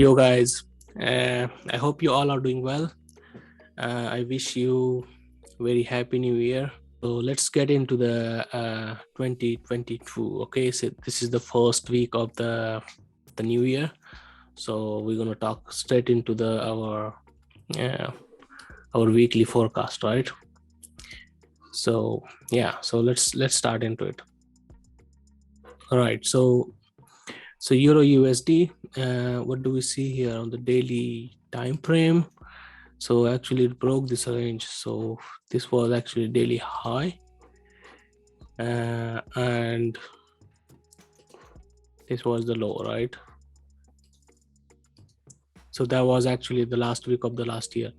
Yo guys, I hope you all are doing well. I wish you very happy new year. So let's get into the 2022. Okay, so this is the first week of the new year. So we're gonna talk straight into our weekly forecast, right? So yeah, so let's start into it. All right, so Euro USD, what do we see here on the daily time frame? So actually it broke this range. So this was actually daily high, and this was the low, right? So that was actually the last week of the last year.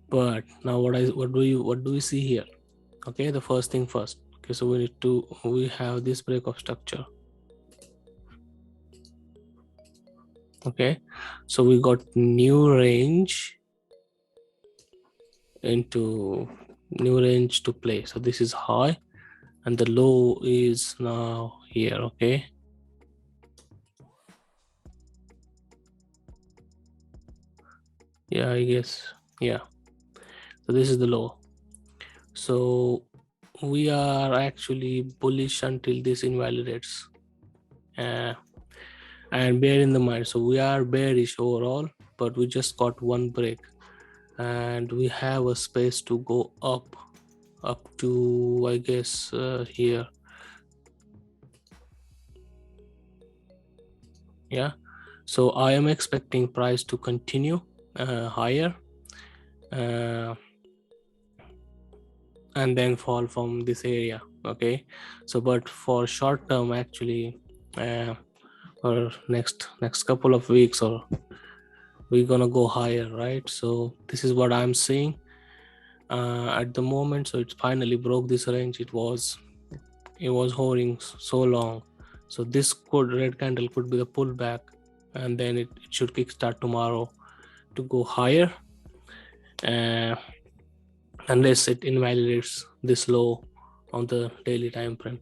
But now what do we see here? Okay, the first thing first. Okay, so we have this break of structure. Okay, so we got new range to play. So this is high and the low is now here. Okay, yeah, I guess, yeah. So this is the low. So we are actually bullish until this invalidates, and bear in the mind, so we are bearish overall, but we just got one break and we have a space to go up to, I guess, here. Yeah, so I am expecting price to continue higher and then fall from this area. Okay, so but for short term, actually, or next couple of weeks, or we're gonna go higher, right? So this is what I'm seeing at the moment. So it finally broke this range. It was hovering so long. So this red candle could be the pullback, and then it should kickstart tomorrow to go higher, unless it invalidates this low on the daily time frame.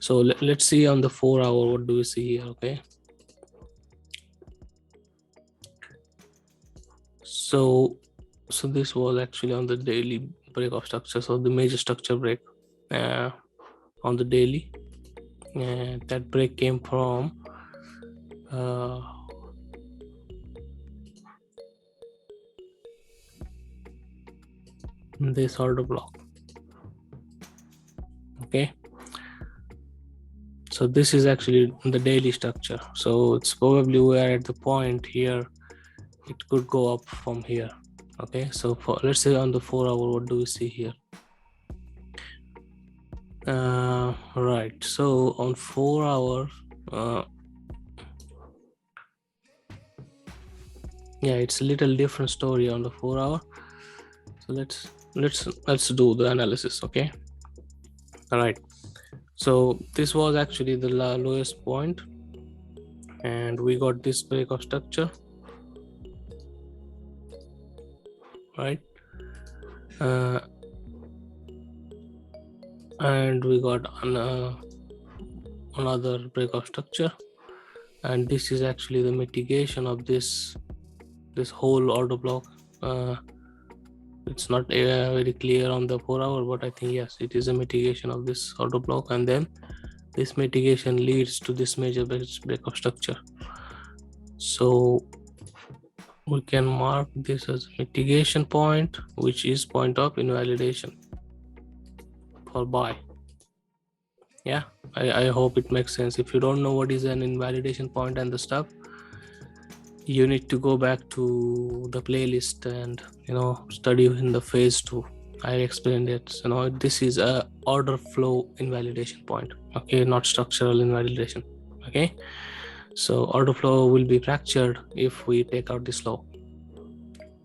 So let's see on the 4 hour, what do we see here? Okay, so this was actually on the daily break of structure. So the major structure break on the daily, and that break came from this order block. Okay, so this is actually the daily structure. So it's probably we are at the point here, it could go up from here. Okay, so let's say on the 4 hour, what do we see here? Right, so on 4 hour, yeah, it's a little different story on the 4 hour. So let's do the analysis. Okay, all right, so this was actually the lowest point, and we got this break of structure, right? And we got another break of structure, and this is actually the mitigation of this whole order block. It's not very clear on the 4 hour, but I think yes, it is a mitigation of this order block, and then this mitigation leads to this major break of structure. So we can mark this as a mitigation point, which is point of invalidation for buy. Yeah, I hope it makes sense. If you don't know what is an invalidation point and the stuff, you need to go back to the playlist and study in the phase 2. I explained it. This is a order flow invalidation point. Okay, not structural invalidation. Okay, so order flow will be fractured if we take out this low,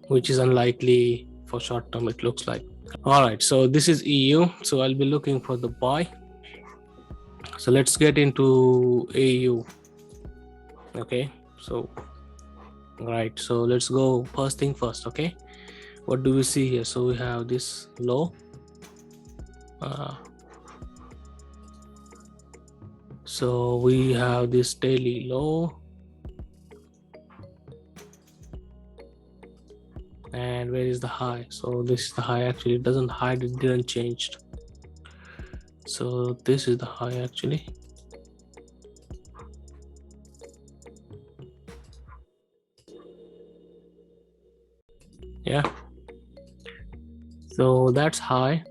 which is unlikely for short term, it looks like. All right, so this is EU, so I'll be looking for the buy. So let's get into AU. Okay, so right, so let's go first thing first. Okay, what do we see here? So we have this low, so we have this daily low, And where is the high? So this is the high. Actually, it doesn't hide, it didn't changed. So this is the high actually. Yeah, so that's high,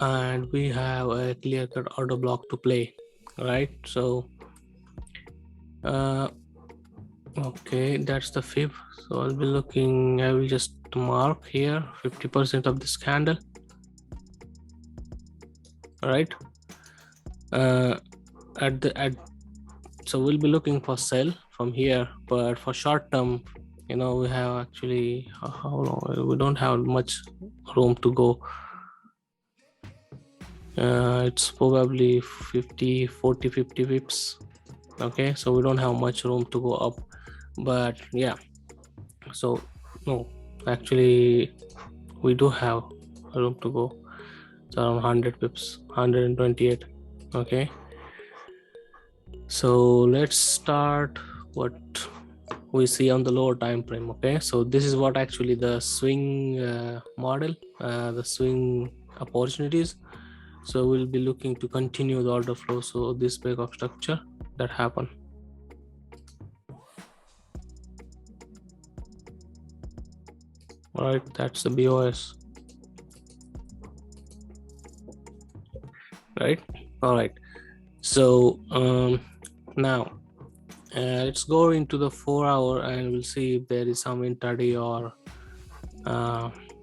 and we have a clear-cut order block to play, right? So okay, that's the fib. So I'll be looking, I will just mark here 50% of this candle, right? So we'll be looking for sell from here, but for short term, you know, we have actually how long, we don't have much room to go. It's probably 50 pips. Okay, so we don't have much room to go up, but yeah, so no, actually we do have room to go. It's around 100 pips, 128. Okay, so let's start what we see on the lower time frame. Okay, so this is what actually the swing model, the swing opportunities. So we'll be looking to continue the order flow. So this break of structure that happened. All right, that's the BOS. Right. All right. So now let's go into the 4-hour and we'll see if there is some intraday or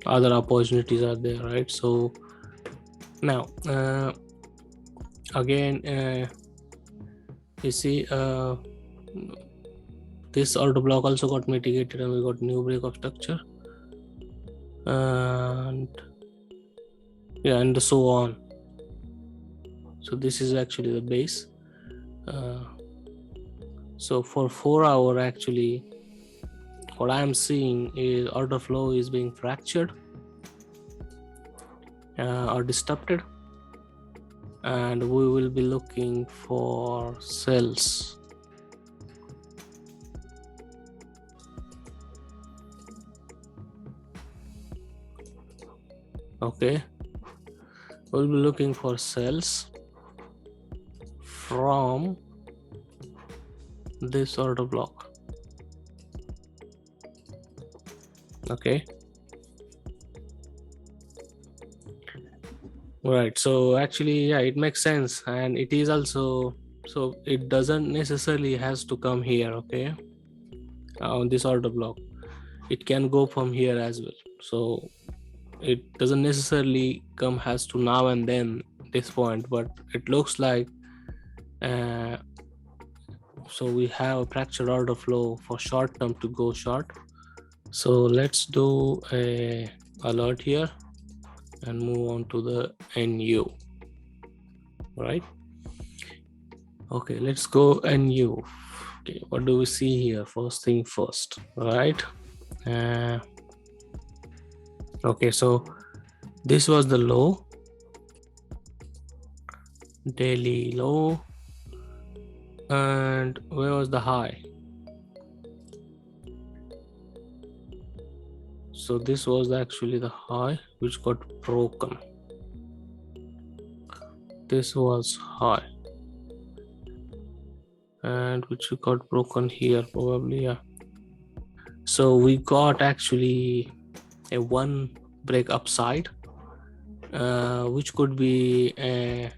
other opportunities are there, right? So now again, you see this order block also got mitigated and we got new break of structure, and yeah, and so on. So this is actually the base. So for 4-hour, actually what I am seeing is order flow is being fractured or disrupted, and we will be looking for sells. Okay, we'll be looking for sells from this order block. Okay, right. So actually, yeah, it makes sense, and it is also, so it doesn't necessarily has to come here. Okay, on this order block, it can go from here as well. So it doesn't necessarily come has to now and then this point, but it looks like so we have a fractured order flow for short term to go short. So let's do a alert here and move on to the NU, right? Okay, let's go NU. Okay, what do we see here? First thing first, right? Okay, so this was the low, daily low, and where was the high? So this was actually the high which got broken. This was high, and which got broken here probably, yeah. So we got actually a one break upside, which could be a,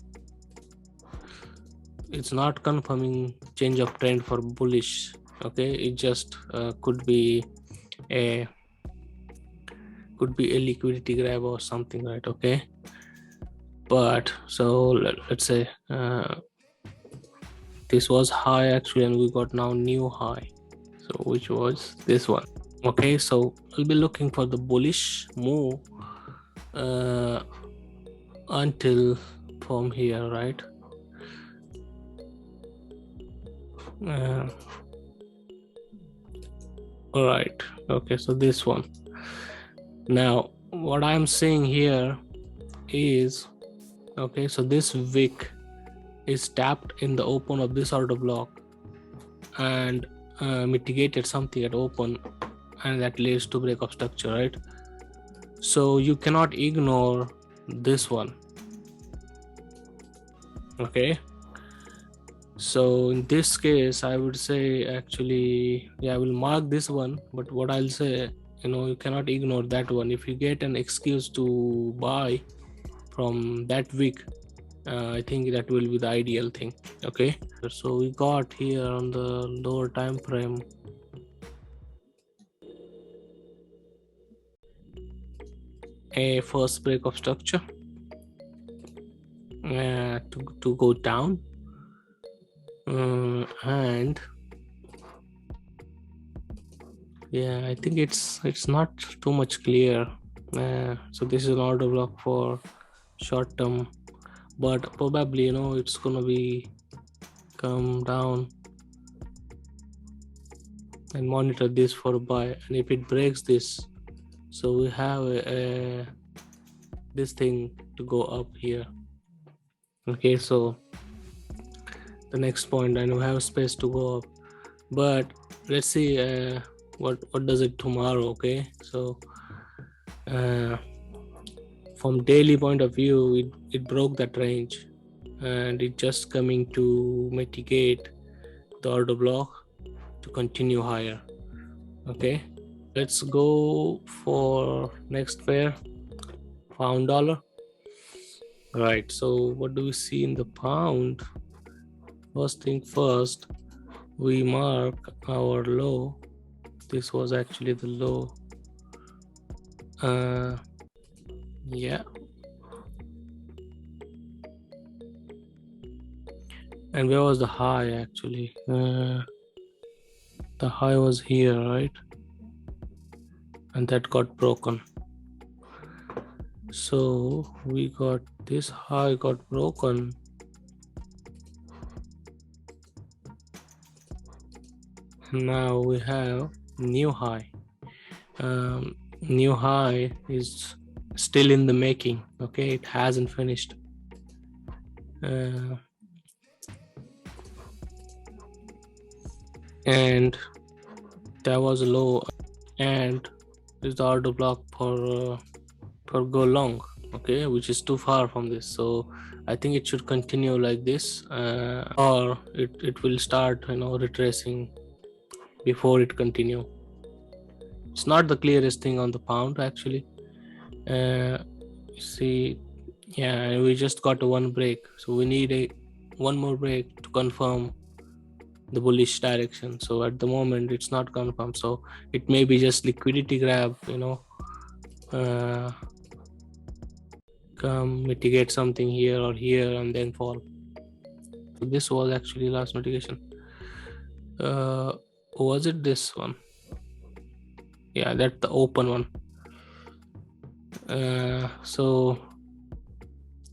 it's not confirming change of trend for bullish. Okay, it just could be a liquidity grab or something, right? Okay, but so let's say this was high actually, and we got now new high, so which was this one. Okay, so we'll be looking for the bullish move until from here, right? All right, okay, so this one. Now what I'm seeing here is, okay, so this wick is tapped in the open of this order block and mitigated something at open, and that leads to break of structure, right? So you cannot ignore this one. Okay, so in this case I would say, actually, yeah, I will mark this one, but what I'll say, you cannot ignore that one. If you get an excuse to buy from that week, I think that will be the ideal thing. Okay, so we got here on the lower time frame a first break of structure to go down, and yeah, I think it's not too much clear. So this is an order block for short term, but probably it's gonna be come down and monitor this for a buy, and if it breaks this, so we have this thing to go up here. Okay, so the next point, and we have space to go up, but let's see what does it tomorrow. Okay, so from daily point of view, it broke that range, and it just coming to mitigate the order block to continue higher. Okay, let's go for next pair, pound dollar. Right, so what do we see in the pound? First thing first, we mark our low. This was actually the low. Yeah, and where was the high? Actually, the high was here, right? And that got broken. So we got this high got broken. Now we have new high. New high is still in the making. Okay, it hasn't finished. And that was low, and is the order block for go long. Okay, which is too far from this, so I think it should continue like this, or it will start retracing before it continue. It's not the clearest thing on the pound actually. See, yeah, we just got one break, so we need one more break to confirm the bullish direction. So at the moment it's not confirmed, so it may be just liquidity grab, come mitigate something here or here and then fall. So this was actually last mitigation. Was it this one? Yeah, that's the open one. So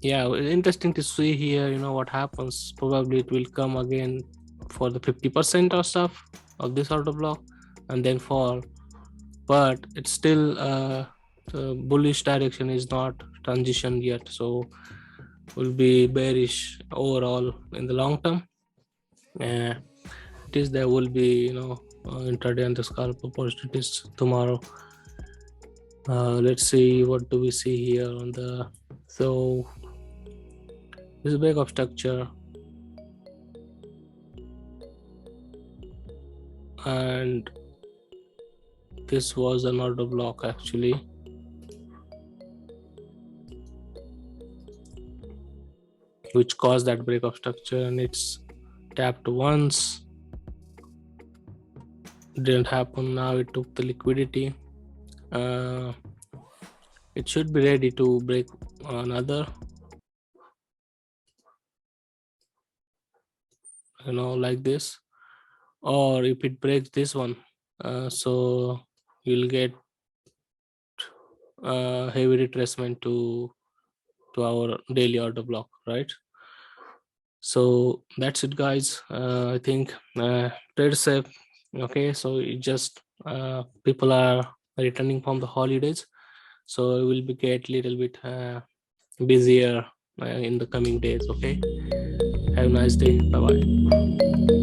yeah, interesting to see here, what happens. Probably it will come again for the 50% or stuff of this order block and then fall, but it's still the bullish direction is not transitioned yet, so will be bearish overall in the long term. It is there will be intraday and the scalp opportunities tomorrow. Let's see what do we see here on the, so this break of structure, and this was an order block actually, which caused that break of structure, and it's tapped once, didn't happen. Now it took the liquidity. It should be ready to break another, like this, or if it breaks this one, so you'll get heavy retracement to our daily order block, right? So that's it, guys. I think trade safe. Okay, so it just people are returning from the holidays, so it will be get little bit busier in the coming days. Okay, have a nice day. Bye bye.